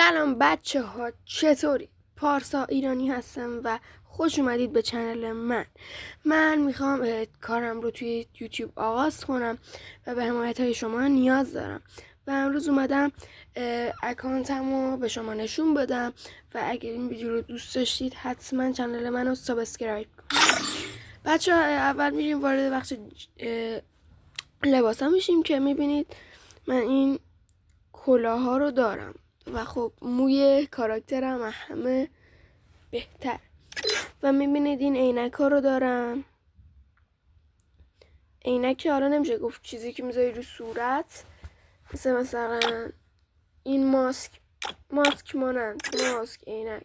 سلام بچه ها، چطوری؟ پارسا ایرانی هستم و خوش اومدید به چنل من میخوام کارم رو توی یوتیوب آغاز کنم و به حمایت های شما نیاز دارم و امروز اومدم اکانتم رو به شما نشون بدم و اگر این ویدیو رو دوست داشتید حتما چنل من رو سابسکرایب کنید. بچه ها اول میریم وارد بخش لباسا میشیم که میبینید من این کلاه ها رو دارم و خب موی کاراکترم همه بهتر و میبینید این عینک ها رو دارم. عینک که حالا نمیشه گفت چیزی که میذاری رو صورت، مثلا این ماسک مانند ماسک عینک.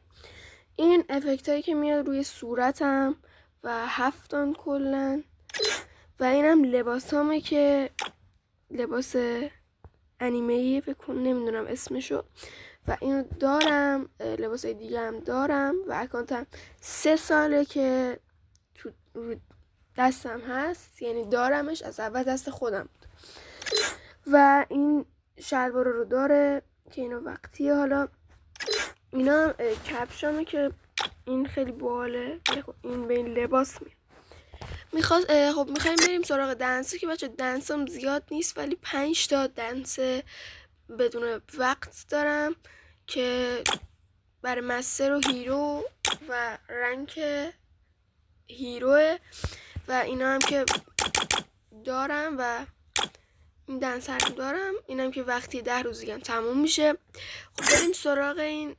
این افکت هایی که میاد روی صورتم و 7 کلن و اینم لباس همه که لباس انیمه‌ای بکن نمیدونم اسمشو و اینو دارم. لباس دیگه هم دارم و اکانتم 3 ساله که تو دستم هست، یعنی دارمش، از اول دست خودم بود. و این شلوار رو داره که اینو وقتیه. حالا اینا کفشامه که این خیلی باحاله. این به این لباس خب میخوایم بریم سراغ دنسه که بچه دنسم زیاد نیست ولی 5 تا دنس بدون وقت دارم که برای مستر و هیرو و رنک هیروه و اینا هم که دارم و این دنس هم دارم. اینم که وقتی 10 روز دیگه تموم میشه. خب بریم سراغ این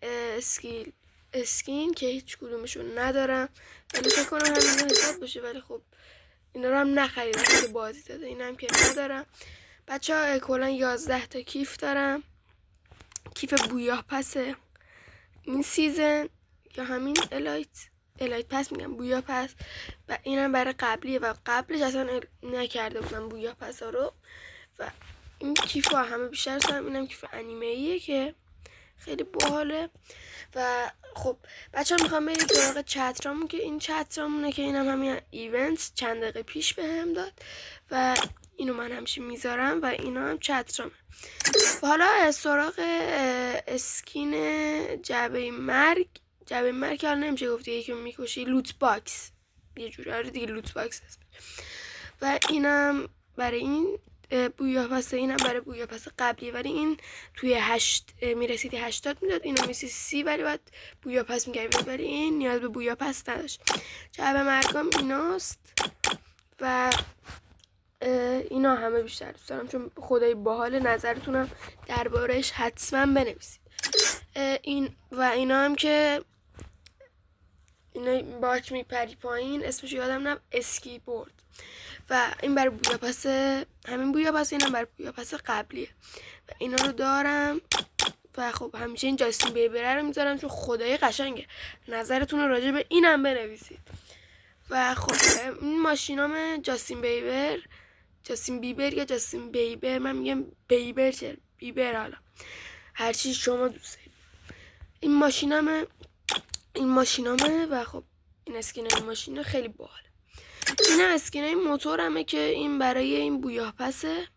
اسکین که هیچ کدومشون ندارم ولی فکر کنم همین حساب بشه، ولی خب اینا رو هم نخریدم که بازی داده. اینم که ندارم. بچه ها کلا 11 تا کیف دارم. کیف بویا پس این سیزن یا همین الایت پس میگم بویا پس و اینم برای قبلیه و قبلش اصلا نکرده بودم بویا پس ها رو و این کیف ها همه بیشتر سرم. اینم کیف انیمه ایه که خیلی باحاله. و خب بچه ها میخوام بریم سراغ چترامون که این چترامونه که اینم همین ایونت چند دقیقه پیش به هم داد و اینو من همیشه میذارم و اینا هم چترامه. و حالا سراغ اسکین جعبه مرگ که حالا نمیشه گفت یکی میکشی، لوت باکس یه جوری، آره دیگه لوت باکس هست. و اینم برای این بویا پس، اینم برای بویا پس قبلی ولی این توی میرسیدی 80 میداد، اینو میسی 30 ولی باید بویا پس میگردی ولی این نیاز به بویا پس نداشت. جعبه مرگم ایناست و اینا همه بیشتر دوست دارم چون خدای باحال. نظرتونم دربارش حتما بنویسید. این و اینا هم که اینا باک میپری پایین، اسمش یادم نم، اسکی بورد و این برای بویا پس، همین بویا پس، اینم برای بویا پس قبلیه و اینا رو دارم. و خب همیشه این جاستین بیبر رو میذارم چون خدای قشنگه. نظرتون رو راجع به اینم بنویسید. و خب این ماشینام جاستین بیبر یا جاستین بیبر، من میگم بیبر چه بیبر، حالا هرچی شما دوست دارید. این ماشینامه و خب این اسکین این ماشینه خیلی باحاله. اینم اسکین این موتورمه که این برای این بویا پسه.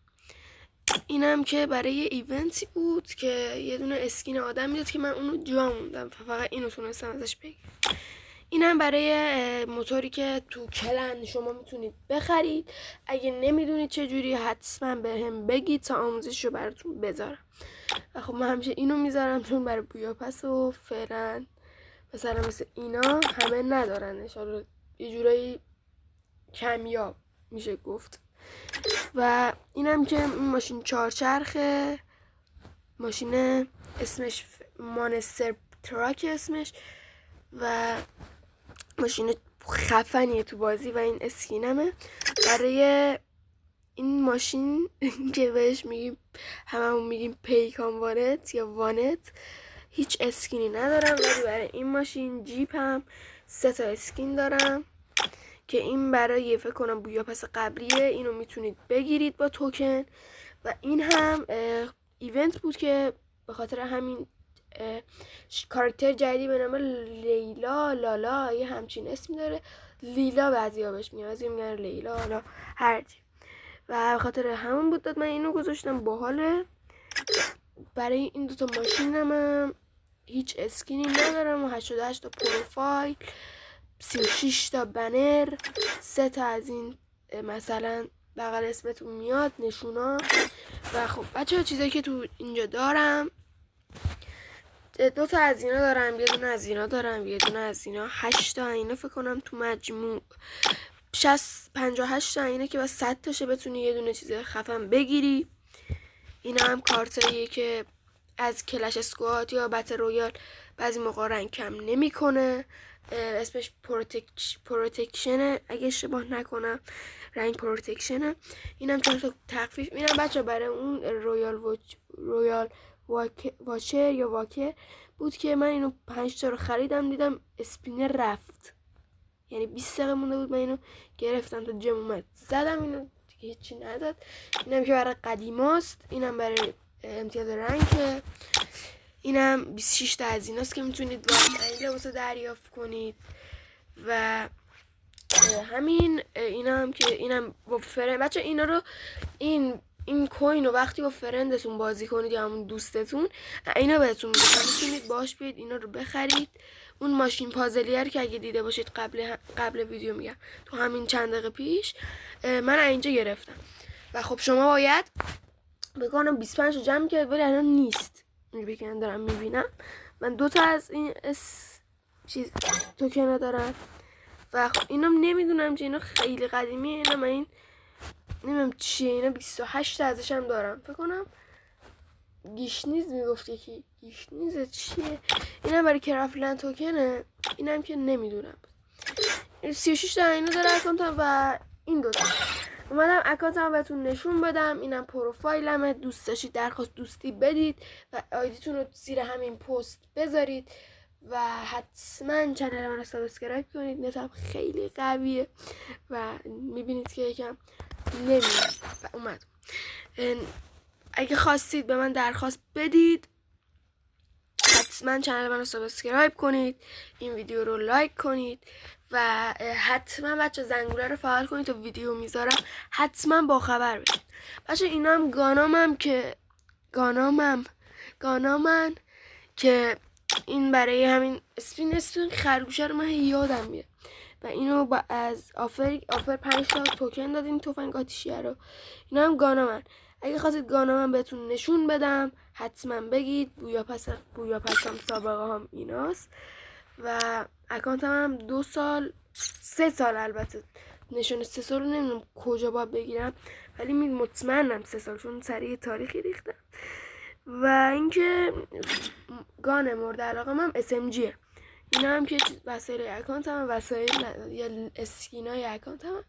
اینم که برای ایونتی بود که یه دونه اسکین آدم میداد که من اونو جا موندم فقط اینو تونستم ازش بگیرم. اینم برای موتوری که تو کلن شما میتونید بخرید. اگه نمیدونید چجوری حتما به هم بگید تا آموزش رو براتون بذارم. و خب من همیشه اینو میذارم چون برای بویا پس و فعلا مثلا مثل اینا همه ندارنش، حالا یه جورایی کمیاب میشه گفت. و اینم که ماشین 4 چرخه، ماشین اسمش مانستر تراک اسمش و ماشین خفنیه تو بازی و این اسکینمه. برای این ماشین که بهش میگیم هممون میگیم پیکان وانت یا وانت، هیچ اسکینی ندارم ولی برای این ماشین جیپم 3 تا اسکین دارم که این برای فکر کنم بویا پس قبلیه. اینو میتونید بگیرید با توکن و این هم ایونت بود که به خاطر همین کاراکتر جدیدی به نام لیلا لالا یه همچین اسمی داره، لیلا بعضیا بهش میگن، بعضیا میگن لیلا، حالا هرچی، و به خاطر همون بود داد من اینو گذاشتم. باحاله. برای این دوتا ماشینم هیچ اسکینی ندارم و 88 تا پروفایل، 36 تا بنر، 3 تا از این مثلا بغل اسمتون میاد نشونا. و خب بچه چیزایی که تو اینجا دارم 2 تا از اینا دارم، یه دونه از اینا دارم، یه دونه از اینا، 8 تا اینا فکر کنم تو مجموع 58 تا اینه که با 100 تاشه بتونی یه دونه چیز خفن بگیری. اینا هم کارتاییه که از کلش اسکوات یا بتل رویال بعضی موقع رنگ کم نمیکنه. اسمش پروتکشنه اگه اشتباه نکنم، رنگ پروتکشنه. اینم 4 تا تخفیف. اینم بچه برای اون رویال واچر یا واکر بود که من اینو 5 تا رو خریدم، دیدم اسپینر رفت، یعنی 20 دقیقه مونده بود من اینو گرفتم تا جم اومد زدم، اینو دیگه هیچی نداد. اینم که برای قدیماست، اینم برای امتیاز رنگه. اینم 26 تا از ایناست که میتونید واقعا لباسو دریافت کنید. و همین اینم که اینم با فرند بچه اینا رو این کوین رو وقتی با فرندتون بازی کنید یا همون دوستتون اینا بهتون میده، میتونید باش بیاید اینا رو بخرید. اون ماشین پازلیه که اگه دیده باشید قبل ویدیو میگم تو همین چند دقیقه پیش من اینجا گرفتم. و خب شما باید بگم 25 رو جمع کرد ولی الان نیست، بکنم دارم میبینم من 2 تا از این چیز توکن دارم. و خب اینم نمیدونم چه اینا خیلی قدیمیه، اینا من این نمیدونم چیه، اینا 28 تا ازش هم دارم فکر کنم گیشنیز میگفت یکی، گیشنیز چیه؟ اینم برای کرافلن توکنه، اینم که نمیدونم. 36 تا اینو داره اکانتم و این 2 تا. اومدم اکانتم بهتون نشون بدم، اینم پروفایلمه، دوست داشتید درخواست دوستی بدید و آیدیتون رو زیر همین پست بذارید و حتما چنل من رو سابسکرایب کنید. نتم خیلی قویه و میبینید که یکم نمیاد و اومد. اگه خواستید به من درخواست بدید حتما چنل من رو سابسکرایب کنید، این ویدیو رو لایک کنید و حتما بچه زنگوله رو فعال کنید تا ویدیو میذارم حتما با خبر بشید. بچه اینا هم گانامن که این برای همین اسپین خرگوشه رو من یادم میاد و اینو از آفر 5 تا توکن داد این تفنگ آتیشیه رو. اینا هم گانامن، اگه خواستید گانامن بهتون نشون بدم حتما بگید. بویا پسم سابقه هم ایناست و اکانتم هم 2 سال 3 سال البته نشون 3 سال رو نمیدونم کجا باید بگیرم ولی مطمئنم 3 سال چون سریع تاریخی ریختم. و اینکه گان مورد علاقه هم SMGه. اینا هم که وسایل اکانت هم وسایل یا اسکینای اکانت هم.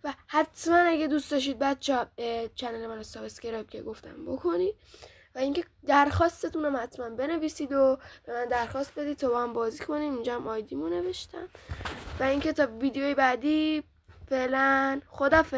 و حتما اگه دوست داشتید بچه چنل من رو سابسکرایب که گفتم بکنید و اینکه درخواستتون رو حتما بنویسید و به من درخواست بدید تا با هم بازی کنیم. اینجا هم آیدیمو نوشتم و اینکه تا ویدیوی بعدی فعلا خدافظ.